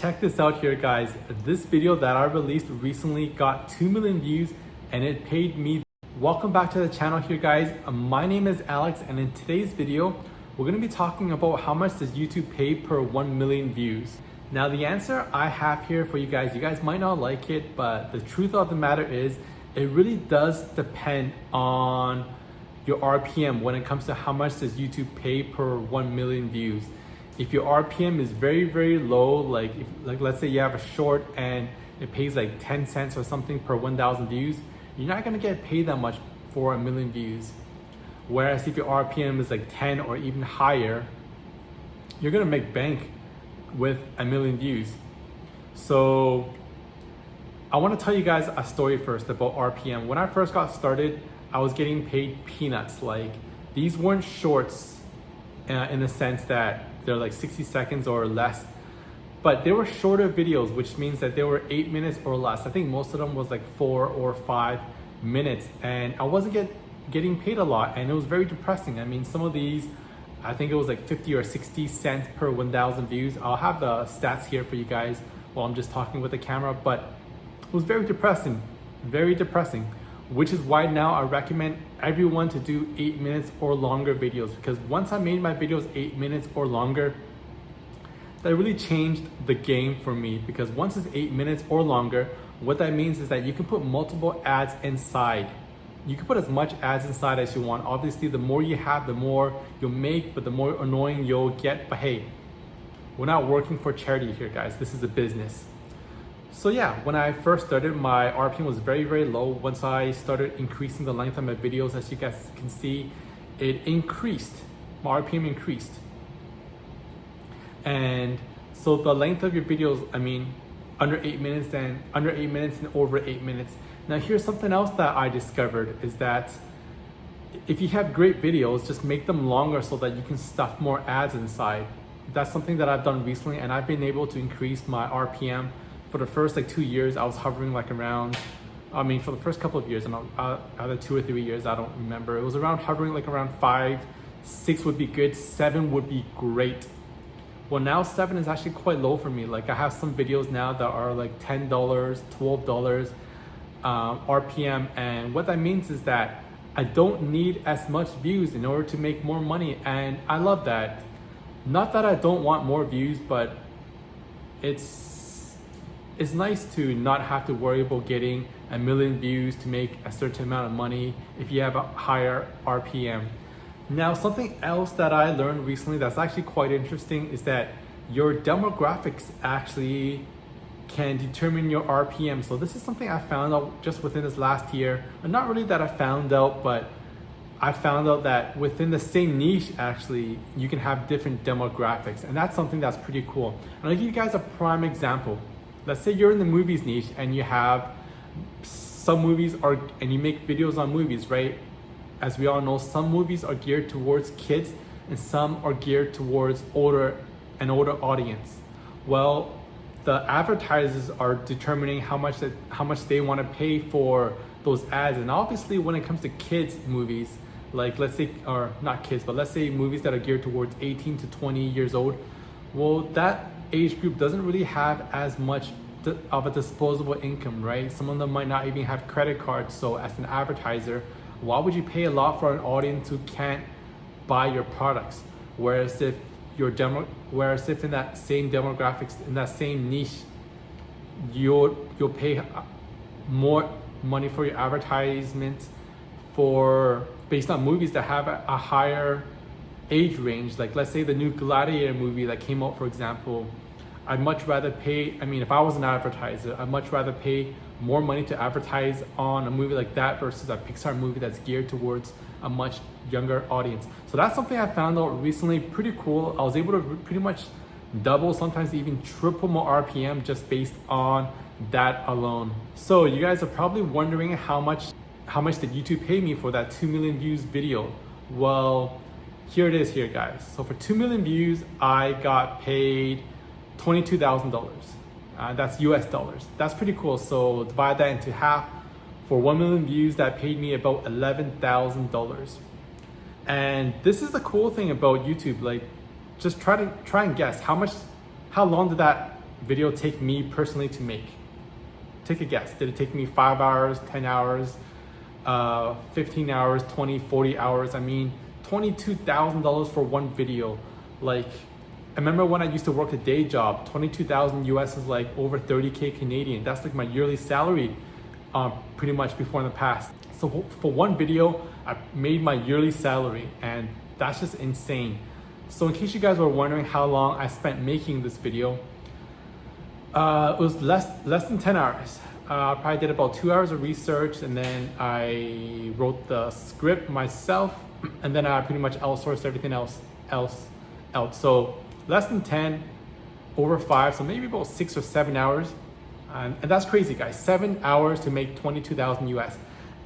Check this out here, guys. This video that I released recently got 2 million views and it paid me. Welcome back to the channel here, guys. My name is Alex, and in today's video, we're gonna be talking about how much does YouTube pay per 1 million views. Now, the answer I have here for you guys might not like it, but the truth of the matter is it really does depend on your RPM when it comes to how much does YouTube pay per 1 million views. If your RPM is very low, like let's say you have a short and it pays like 10 cents or something per 1,000 views, you're not gonna get paid that much for 1 million views. Whereas if your RPM is like 10 or even higher, you're gonna make bank with 1 million views. So I wanna tell you guys a story first about RPM. When I first got started, I was getting paid peanuts. Like, these weren't shorts in the sense that they're like 60 seconds or less, but they were shorter videos, which means that they were 8 minutes or less. I think most of them was like 4 or 5 minutes, and I wasn't getting paid a lot, and it was very depressing. I mean, some of these, I think it was like 50 or 60 cents per 1,000 views. I'll have the stats here for you guys while I'm just talking with the camera, but it was very depressing, which is why now I recommend everyone to do 8 minutes or longer videos, because once I made my videos 8 minutes or longer, that really changed the game for me. Because once it's 8 minutes or longer, what that means is that you can put multiple ads inside. You can put as much ads inside as you want. Obviously, the more you have, the more you'll make, but the more annoying you'll get. But hey, we're not working for charity here, guys. This is a business. So yeah, when I first started, my RPM was very low. Once I started increasing the length of my videos, as you guys can see, it increased. My RPM increased. And so the length of your videos, I mean, under 8 minutes and over 8 minutes. Now here's something else that I discovered is that if you have great videos, just make them longer so that you can stuff more ads inside. That's something that I've done recently, and I've been able to increase my RPM. For the first like 2 years, I was hovering like around, for the first couple of years, and other 2 or 3 years, I don't remember. It was hovering like around 5, 6 would be good, 7 would be great. Well, now 7 is actually quite low for me. Like, I have some videos now that are like $10, $12 RPM, and what that means is that I don't need as much views in order to make more money, and I love that. Not that I don't want more views, but it's nice to not have to worry about getting 1 million views to make a certain amount of money if you have a higher RPM. Now, something else that I learned recently that's actually quite interesting is that your demographics actually can determine your RPM. So this is something I found out just within this last year. And not really that I found out, but I found out that within the same niche, actually, you can have different demographics. And that's something that's pretty cool. And I'll give you guys a prime example. Let's say you're in the movies niche and you have some movies and you make videos on movies, right? As we all know, some movies are geared towards kids and some are geared towards an older audience. Well, the advertisers are determining how much they want to pay for those ads. And obviously, when it comes to kids movies, like let's say, or not kids, but let's say movies that are geared towards 18 to 20 years old, well, that age group doesn't really have as much of a disposable income, right? Some of them might not even have credit cards. So as an advertiser, why would you pay a lot for an audience who can't buy your products? Whereas if in that same demographics, in that same niche, you'll pay more money for your advertisement based on movies that have a higher age range. Like, let's say the new Gladiator movie that came out, for example, I'd much rather pay, if I was an advertiser, I'd much rather pay more money to advertise on a movie like that versus a Pixar movie that's geared towards a much younger audience. So that's something I found out recently, pretty cool. I was able to pretty much double, sometimes even triple my RPM just based on that alone. So you guys are probably wondering how much did YouTube pay me for that 2 million views video? Well, here it is here, guys. So for 2 million views, I got paid $22,000. That's US dollars. That's pretty cool. So divide that into half. For 1 million views, that paid me about $11,000. And this is the cool thing about YouTube. Like, just try and guess how long did that video take me personally to make? Take a guess. Did it take me 5 hours, 10 hours, 15 hours, 20, 40 hours? I mean, $22,000 for one video. Like, I remember when I used to work a day job, 22,000 US is like over 30K Canadian. That's like my yearly salary pretty much before in the past. So for one video, I made my yearly salary, and that's just insane. So in case you guys were wondering how long I spent making this video, it was less than 10 hours. I probably did about 2 hours of research, and then I wrote the script myself, and then I pretty much outsourced everything else out. So less than 10, over 5, so maybe about 6 or 7 hours. And that's crazy, guys. 7 hours to make 22,000 US.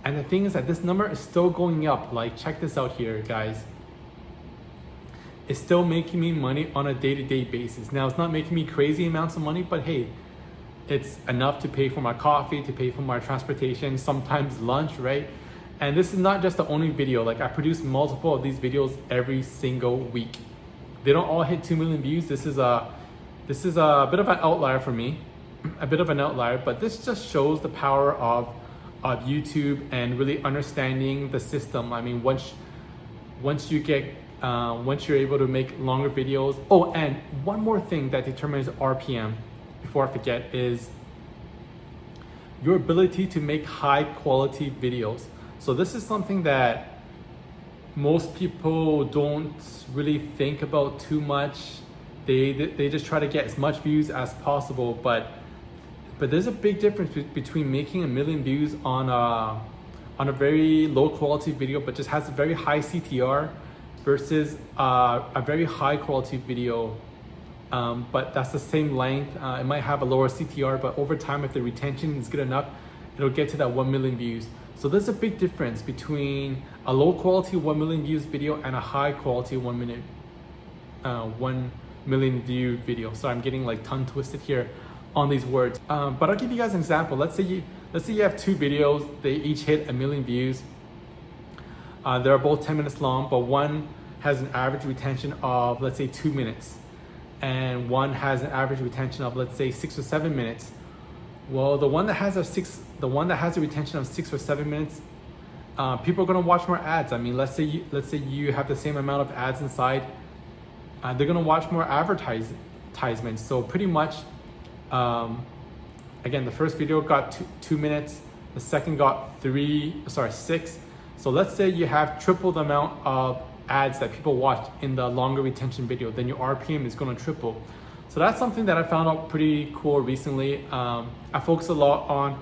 And the thing is that this number is still going up. Like, check this out here, guys. It's still making me money on a day-to-day basis. Now, it's not making me crazy amounts of money, but hey, it's enough to pay for my coffee, to pay for my transportation, sometimes lunch, right? And this is not just the only video. Like, I produce multiple of these videos every single week. They don't all hit 2 million views. This is a bit of an outlier for me, but this just shows the power of YouTube and really understanding the system. I mean, once you're able to make longer videos. Oh, and one more thing that determines RPM, before I forget, is your ability to make high quality videos. So this is something that most people don't really think about too much. They just try to get as much views as possible, but there's a big difference between making 1 million views on a very low quality video but just has a very high CTR versus a very high quality video, but that's the same length. It might have a lower CTR, but over time, if the retention is good enough, it'll get to that 1 million views. So there's a big difference between a low quality 1 million views video and a high quality 1 million view video. So I'm getting like tongue twisted here on these words. But I'll give you guys an example. Let's say you have 2 videos, they each hit 1 million views. They're both 10 minutes long, but one has an average retention of, let's say, 2 minutes, and one has an average retention of, let's say, 6 or 7 minutes. Well, the one that has a retention of 6 or 7 minutes, people are gonna watch more ads. I mean, let's say you have the same amount of ads inside, they're gonna watch more advertisements. So pretty much, again, the first video got 2 minutes, the second got 6. So let's say you have triple the amount of ads that people watch in the longer retention video, then your RPM is going to triple. So that's something that I found out pretty cool recently. I focus a lot on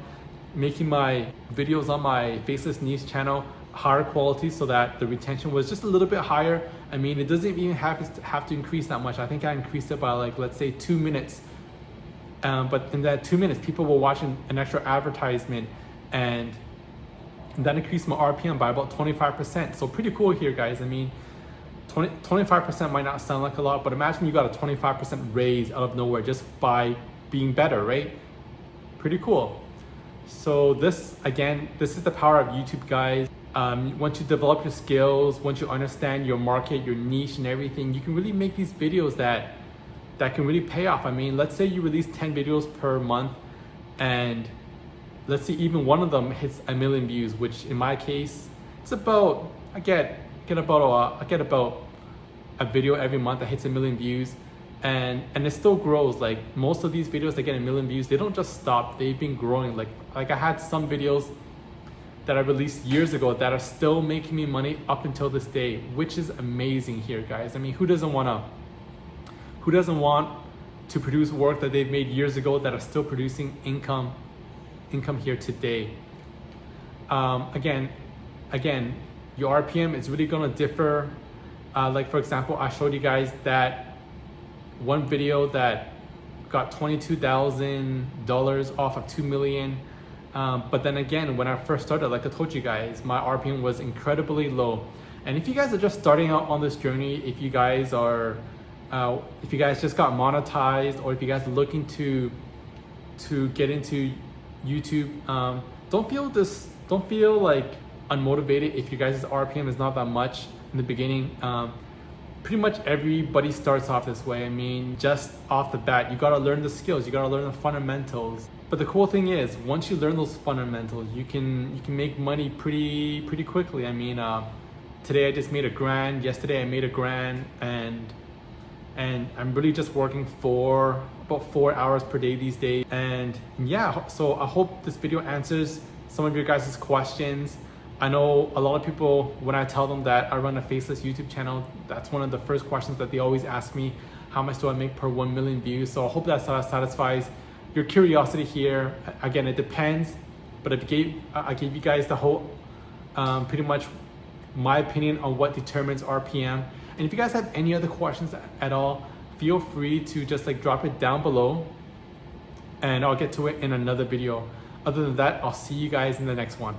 making my videos on my Faceless Niche channel higher quality so that the retention was just a little bit higher. I mean, it doesn't even have to increase that much. I think I increased it by, like, let's say 2 minutes. But in that 2 minutes, people were watching an extra advertisement, and that increased my RPM by about 25%. So pretty cool here, guys. I mean, 25% might not sound like a lot, but imagine you got a 25% raise out of nowhere just by being better, right? Pretty cool. So this is the power of YouTube, guys. Once you develop your skills, once you understand your market, your niche and everything, you can really make these videos that can really pay off. I mean, let's say you release 10 videos per month, and let's see, even one of them hits 1 million views, which in my case, it's about, I get about a video every month that hits 1 million views, and it still grows. Like, most of these videos that get 1 million views, they don't just stop, they've been growing. Like I had some videos that I released years ago that are still making me money up until this day, which is amazing here, guys. I mean, who doesn't want to produce work that they've made years ago that are still producing income here today? Again, your RPM is really gonna differ. Like, for example, I showed you guys that one video that got $22,000 off of 2 million. But then again, when I first started, like I told you guys, my RPM was incredibly low. And if you guys are just starting out on this journey, if you guys just got monetized, or if you guys are looking to get into YouTube, don't feel like unmotivated if your guys' RPM is not that much in the beginning. pretty much everybody starts off this way. I mean, just off the bat, you gotta learn the skills, you gotta learn the fundamentals. But the cool thing is, once you learn those fundamentals, you can make money pretty quickly. I mean, today I just made $1,000. Yesterday I made $1,000, and I'm really just working for about 4 hours per day these days. And yeah, so I hope this video answers some of your guys' questions. I know a lot of people, when I tell them that I run a faceless YouTube channel, that's one of the first questions that they always ask me: how much do I make per 1 million views? So I hope that satisfies your curiosity here. Again, it depends, but I gave you guys the whole, pretty much my opinion on what determines RPM. And if you guys have any other questions at all, feel free to just like drop it down below, and I'll get to it in another video. Other than that, I'll see you guys in the next one.